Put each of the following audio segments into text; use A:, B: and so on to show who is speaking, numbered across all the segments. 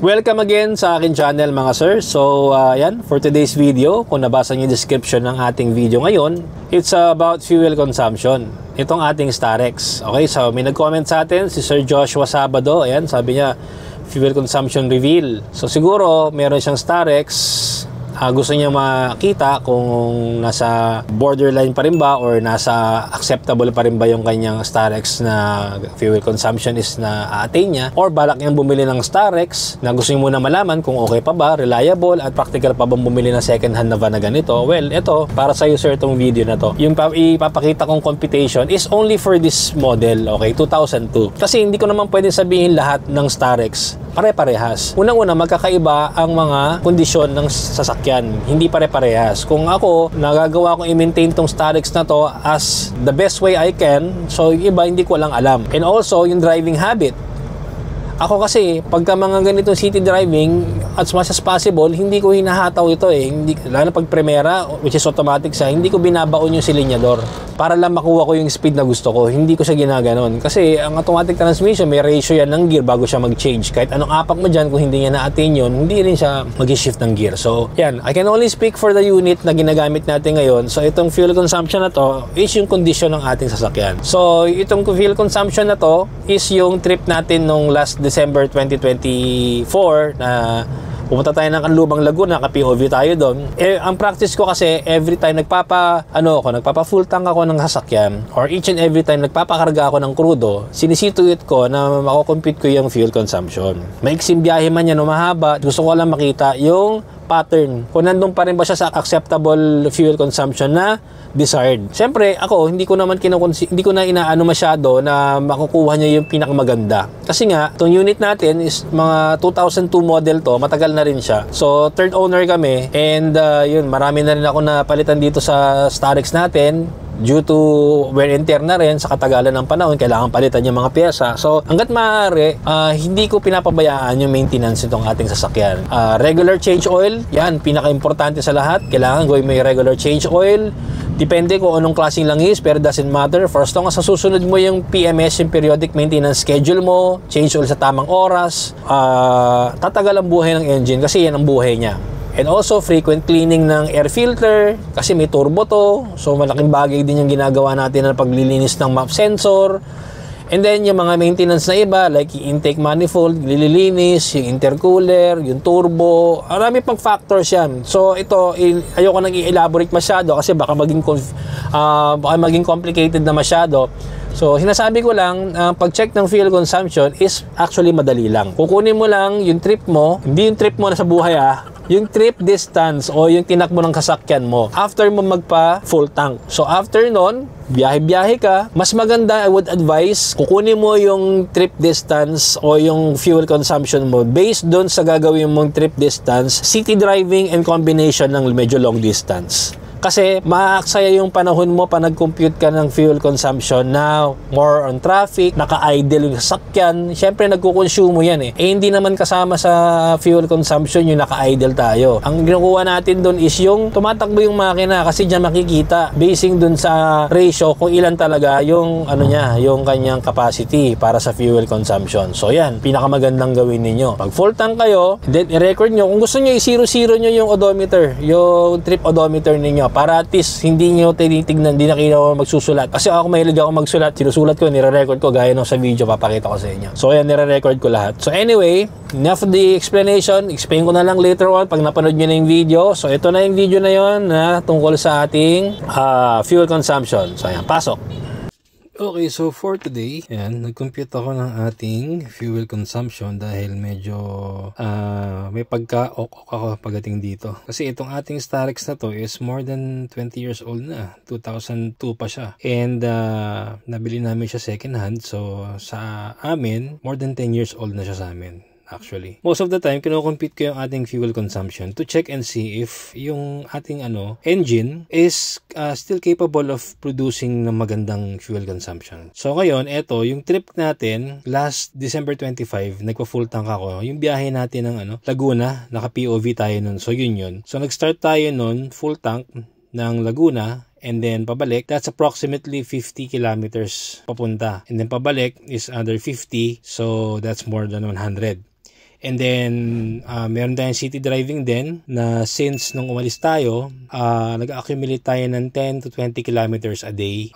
A: Welcome again sa akin channel mga sir. So yan, for today's video, kung nabasa niyo yung description ng ating video ngayon, it's about fuel consumption. Itong ating Starex. Okay, so may nag-comment sa atin, si Sir Joshua Sabado. Ayan, sabi niya, fuel consumption reveal. So siguro, meron siyang Starex. Gusto niya makita kung nasa borderline pa rin ba or nasa acceptable pa rin ba yung kanyang Starex na fuel consumption is na attain niya, or balak niyang bumili ng Starex na gusto niya muna malaman kung okay pa ba, reliable at practical pa bang bumili ng second hand na van na ganito. Well, ito para sa iyo sir, itong video na to, yung ipapakita kong computation is only for this model, okay, 2002. Kasi hindi ko naman pwede sabihin lahat ng Starex pare-parehas. Unang-una, magkakaiba ang mga kondisyon ng sasakyan. Hindi pare-parehas. Kung ako, nagagawa kong i-maintain tong Starex na to as the best way I can, so yung iba hindi ko lang alam. And also, yung driving habit. Ako kasi, pagka mga ganitong city driving, as much as possible, hindi ko hinahataw ito eh. Lalo pag Primera, which is automatic siya, hindi ko binabaon yung silinyador para lang makuha ko yung speed na gusto ko. Hindi ko siya ginaganon. Kasi ang automatic transmission, may ratio yan ng gear bago siya mag-change. Kahit anong apak mo dyan, kung hindi niya na-attain yun, hindi rin siya mag-shift ng gear. So, yan. I can only speak for the unit na ginagamit natin ngayon. So, itong fuel consumption na to is yung condition ng ating sasakyan. So, itong fuel consumption na to is yung trip natin nung last December 2024 na pumunta tayo ng Canlubang, Laguna, naka-POV tayo doon. Ang practice ko kasi, every time nagpapa full tank ako ng sasakyan, or each and every time nagpapakarga ako ng krudo, sinisituit ko na makocompute ko yung fuel consumption. Maiksing biyahe man yan o mahaba, gusto ko lang makita yung pattern. Kung nandun pa rin ba siya sa acceptable fuel consumption na desired. Siyempre, ako, hindi ko na inaano masyado na makukuha niya yung pinakamaganda. Kasi nga, itong unit natin is mga 2002 model to, matagal na rin siya. So, third owner kami, and yun, marami na rin ako napalitan dito sa Starex natin. Due to wear and tear na rin sa katagalan ng panahon, kailangan palitan yung mga pyesa. So, hanggat maaari, hindi ko pinapabayaan yung maintenance nitong ating sasakyan. Regular change oil, yan, pinaka-importante sa lahat. Kailangan gawin mo yung regular change oil. Depende kung anong klaseng langis, pero doesn't matter. First long, sa susunod mo yung PMS, yung periodic maintenance schedule mo, change oil sa tamang oras, tatagal ang buhay ng engine kasi yan ang buhay niya. And also, frequent cleaning ng air filter kasi may turbo to. So, malaking bagay din yung ginagawa natin na paglilinis ng map sensor. And then, yung mga maintenance na iba, like yung intake manifold, lilinis, yung intercooler, yung turbo. Marami pang factors yan. So, ito, ayoko nang i-elaborate masyado kasi baka maging complicated na masyado. So, sinasabi ko lang, pag-check ng fuel consumption is actually madali lang. Kukunin mo lang yung trip mo, hindi yung trip mo na sa buhay yung trip distance o yung tinakbo ng kasakyan mo after mo magpa full tank. So after nun, biyahe-biyahe ka, mas maganda, I would advise, kukunin mo yung trip distance o yung fuel consumption mo based doon sa gagawin mong trip distance, city driving and combination ng medyo long distance. Kasi maaksaya yung panahon mo pa nag-compute ka ng fuel consumption na more on traffic, naka-idle yung sasakyan. Siyempre, nagkukonsume yan eh. Hindi naman kasama sa fuel consumption yung naka-idle tayo. Ang ginukuha natin doon is yung tumatakbo yung makina kasi dyan makikita basing doon sa ratio kung ilan talaga yung yung kanyang capacity para sa fuel consumption. So yan, pinakamagandang gawin ninyo. Pag full tank kayo, then i-record nyo. Kung gusto nyo, i-0-0 nyo yung odometer, yung trip odometer ninyo. Para at least hindi nyo tinitignan, hindi na kayo magsusulat. Kasi ako mahilig ako magsulat. Sinusulat ko, nire-record ko gaya nung sa video, papakita ko sa inyo. So ayan, nire-record ko lahat. So anyway, enough of the explanation. Explain ko na lang later on pag napanood nyo na yung video. So ito na yung video na yon na tungkol sa ating fuel consumption. So ayan, pasok. Okay, so for today, ayan, nag-compute ako ng ating fuel consumption dahil medyo may pagka-ok ako pagdating dito. Kasi itong ating Starex na to is more than 20 years old na. 2002 pa siya. And nabili namin siya second hand. So sa amin, more than 10 years old na siya sa amin. Actually, most of the time, kino-compute ko yung ating fuel consumption to check and see if yung ating engine is still capable of producing ng magandang fuel consumption. So ngayon, eto, yung trip natin, last December 25, nagpa-full tank ako. Yung biyahe natin ng Laguna, naka-POV tayo nun. So yun. So nag-start tayo nun, full tank ng Laguna, and then pabalik, that's approximately 50 kilometers papunta. And then pabalik is under 50, so that's more than 100. And then, meron tayong city driving din na since nung umalis tayo, nag-accumulate tayo ng 10 to 20 kilometers a day.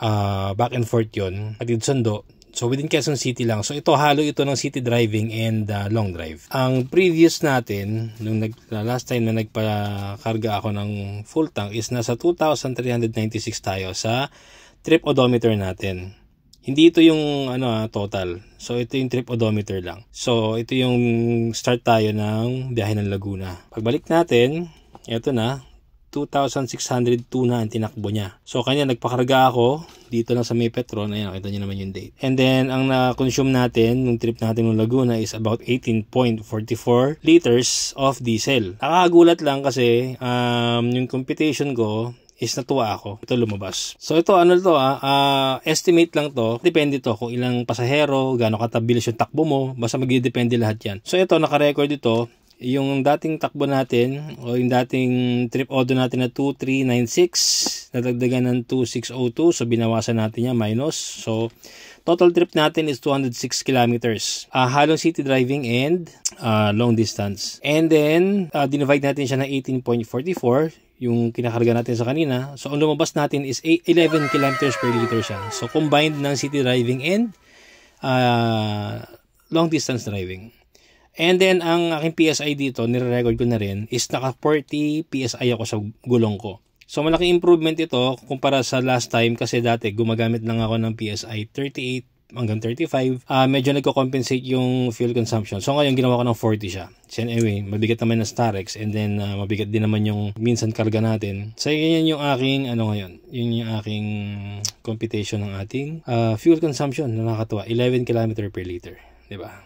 A: Back and forth yun, patid sundo. So, within Quezon City lang. So, halo ito ng city driving and long drive. Ang previous natin, nung last time na nagpakarga ako ng full tank is nasa 2,396 tayo sa trip odometer natin. Hindi ito yung total. So, ito yung trip odometer lang. So, ito yung start tayo ng biyahe ng Laguna. Pagbalik natin, ito na, 2,602 na ang tinakbo niya. So, kanya nagpakarga ako dito lang sa may Petron. Ayan, nakita nyo naman yung date. And then, ang na-consume natin, nung trip natin ng Laguna is about 18.44 liters of diesel. Nakakagulat lang kasi yung computation ko is natuwa ako. Ito lumabas. So ito estimate lang to. Depende to kung ilang pasahero, gaano katabilis yung takbo mo. Basta magdidepende lahat yan. So ito naka-record ito. Yung dating takbo natin o yung dating trip odo natin na 2396 nadagdagan ng 2602. So binawasan natin yan minus. So total trip natin is 206 kilometers. Halong city driving and long distance. And then dinivide natin siya na 18.44 yung kinakarga natin sa kanina. So, ang lumabas natin is 11 kilometers per liter siya. So, combined ng city driving and long distance driving. And then, ang aking PSI dito, nire-record ko na rin, is naka 40 PSI ako sa gulong ko. So, malaking improvement ito kumpara sa last time kasi dati gumagamit lang ako ng PSI 38 hanggang 35. Medyo nagko-compensate yung fuel consumption. So, ngayon ginawa ko ng 40 siya. So, anyway, mabigat naman na Starex and then mabigat din naman yung minsan karga natin. So, yan yung aking ngayon. Yun yung aking computation ng ating fuel consumption na nakakatuwa. 11 km per liter. Diba?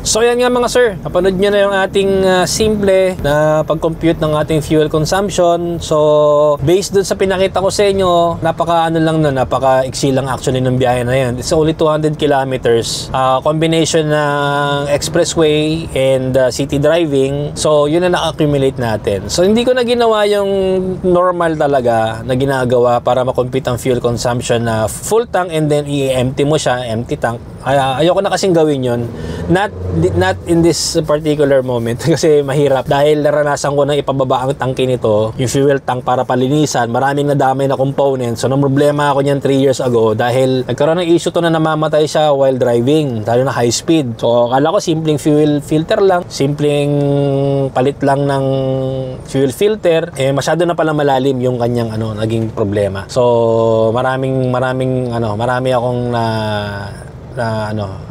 A: So yan nga mga sir, napanood nyo na yung ating simple na pag-compute ng ating fuel consumption. So based dun sa pinakita ko sa inyo, napaka-iksi lang actually ng biyahe na yan. It's only 200 kilometers. Combination ng expressway and city driving. So yun na na-accumulate natin. So hindi ko na ginawa yung normal talaga na ginagawa para ma-compute ang fuel consumption na full tank and then i-empty mo siya, empty tank. Ayoko na kasing gawin yun. Not in this particular moment kasi mahirap dahil naranasan ko na ipababa ang tangke nito, yung fuel tank para palinisan. Maraming nadamay na components. So, nang problema ako niyan 3 years ago dahil nagkaroon ng issue to na namamatay siya while driving, lalo na high speed. So, akala ko simpleng fuel filter lang, simpleng palit lang ng fuel filter, masyado na pala malalim yung kanyang naging problema. So, marami akong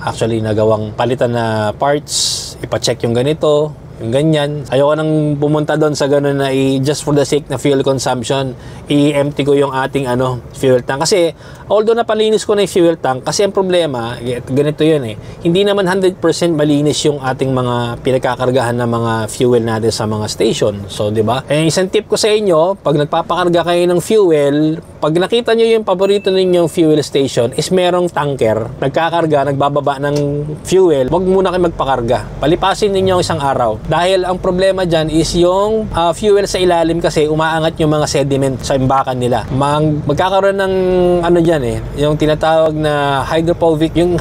A: actually nagawang palitan na parts, ipa-check yung ganito, yung ganyan. Ayoko nang pumunta doon sa ganun na just for the sake na fuel consumption, i-empty ko yung ating fuel tank. Kasi although napalinis ko na yung fuel tank, kasi ang problema, ganito yun hindi naman 100% malinis yung ating mga pinagkakargahan ng mga fuel natin sa mga station. So, di ba? Isang tip ko sa inyo, pag nagpapakarga kayo ng fuel, pag nakita nyo yung paborito ninyong fuel station is merong tanker, nagkakarga, nagbababa ng fuel, wag muna kayo magpakarga. Palipasin ninyo isang araw. Dahil ang problema dyan is yung fuel sa ilalim kasi umaangat yung mga sediment sa imbakan nila. Magkakaroon ng yung tinatawag na hydrophobic, yung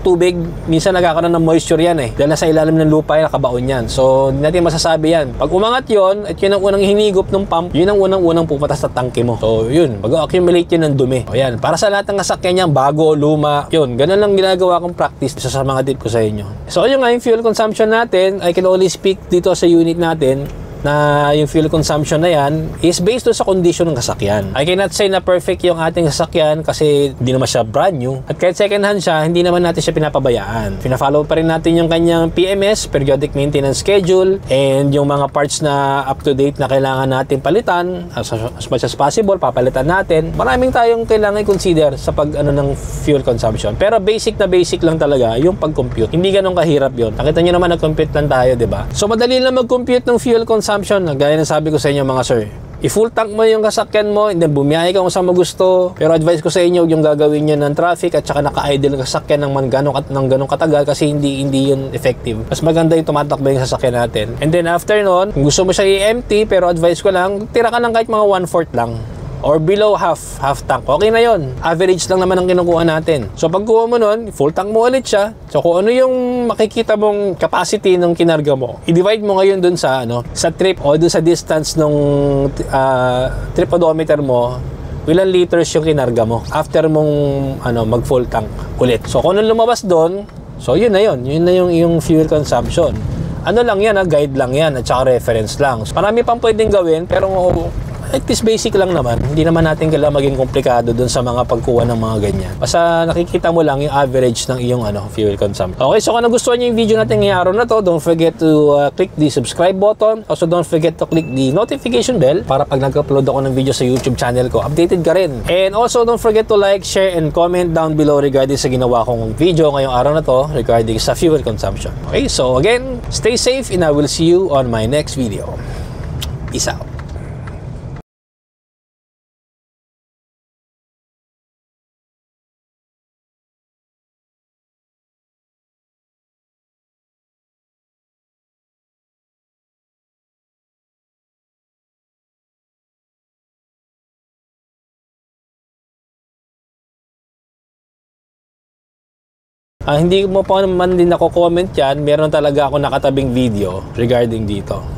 A: tubig, minsan nagkakaroon ng moisture yan dahil nasa ilalim ng lupa yan, nakabaon yan. So, hindi natin masasabi yan. Pag umangat yun, at yun ang unang hinigop ng pump, yun ang unang pupunta sa tangke mo. So, yun, mag-accumulate yun ng dumi. O yan, para sa lahat ng sasakyan yan, bago, luma, yun, ganun lang ginagawa kong practice sa mga tip ko sa inyo. So, yun nga, yung fuel consumption natin, I can only speak dito sa unit natin na yung fuel consumption na yan is based sa condition ng sasakyan. I cannot say na perfect yung ating sasakyan kasi hindi naman siya brand new. At kahit second hand siya, hindi naman natin siya pinapabayaan. Pina-follow pa rin natin yung kanyang PMS, periodic maintenance schedule, and yung mga parts na up to date na kailangan natin palitan as much as possible, papalitan natin. Maraming tayong kailangan i-consider sa pag ng fuel consumption. Pero basic lang talaga yung pag-compute. Hindi ganun kahirap yun. Nakita nyo naman nag-compute lang tayo, diba? So madali lang mag-compute ng fuel consumption. Gaya ng sabi ko sa inyo mga sir, i-full tank mo yung kasakyan mo and then bumiyahe ka kung saan mo gusto. Pero advice ko sa inyo, yung gagawin nyo ng traffic at saka naka-idle ng kasakyan ng ganong katagal kasi hindi yun effective. Mas maganda yung tumatakbo yung sasakyan natin. And then after nun, kung gusto mo siya i-empty, pero advice ko lang, tira ka lang kahit mga 1/4 lang. or below half tank, okay na yon. Average lang naman ang kinukuha natin. So pagkuha mo nun, full tank mo ulit siya. So kung ano yung makikita mong capacity ng kinarga mo, i-divide mo ngayon dun sa sa trip o dun sa distance ng trip odometer mo, ilang liters yung kinarga mo after mong mag full tank ulit. So kung ano lumabas doon, so yun na yung fuel consumption. Ano lang yan, guide lang yan at saka reference lang. So, marami pang pwedeng gawin, pero at least basic lang naman. Hindi naman natin kailangan maging komplikado dun sa mga pagkuha ng mga ganyan. Basta nakikita mo lang yung average ng iyong fuel consumption. Okay, so kung nagustuhan niyo yung video natin ngayong araw na to, don't forget to click the subscribe button. Also, don't forget to click the notification bell para pag nag-upload ako ng video sa YouTube channel ko, updated ka rin. And also, don't forget to like, share, and comment down below regarding sa ginawa kong video ngayong araw na to regarding sa fuel consumption. Okay, so again, stay safe and I will see you on my next video. Peace out. Hindi mo pa man din ako comment yan, meron talaga ako nakatabing video regarding dito.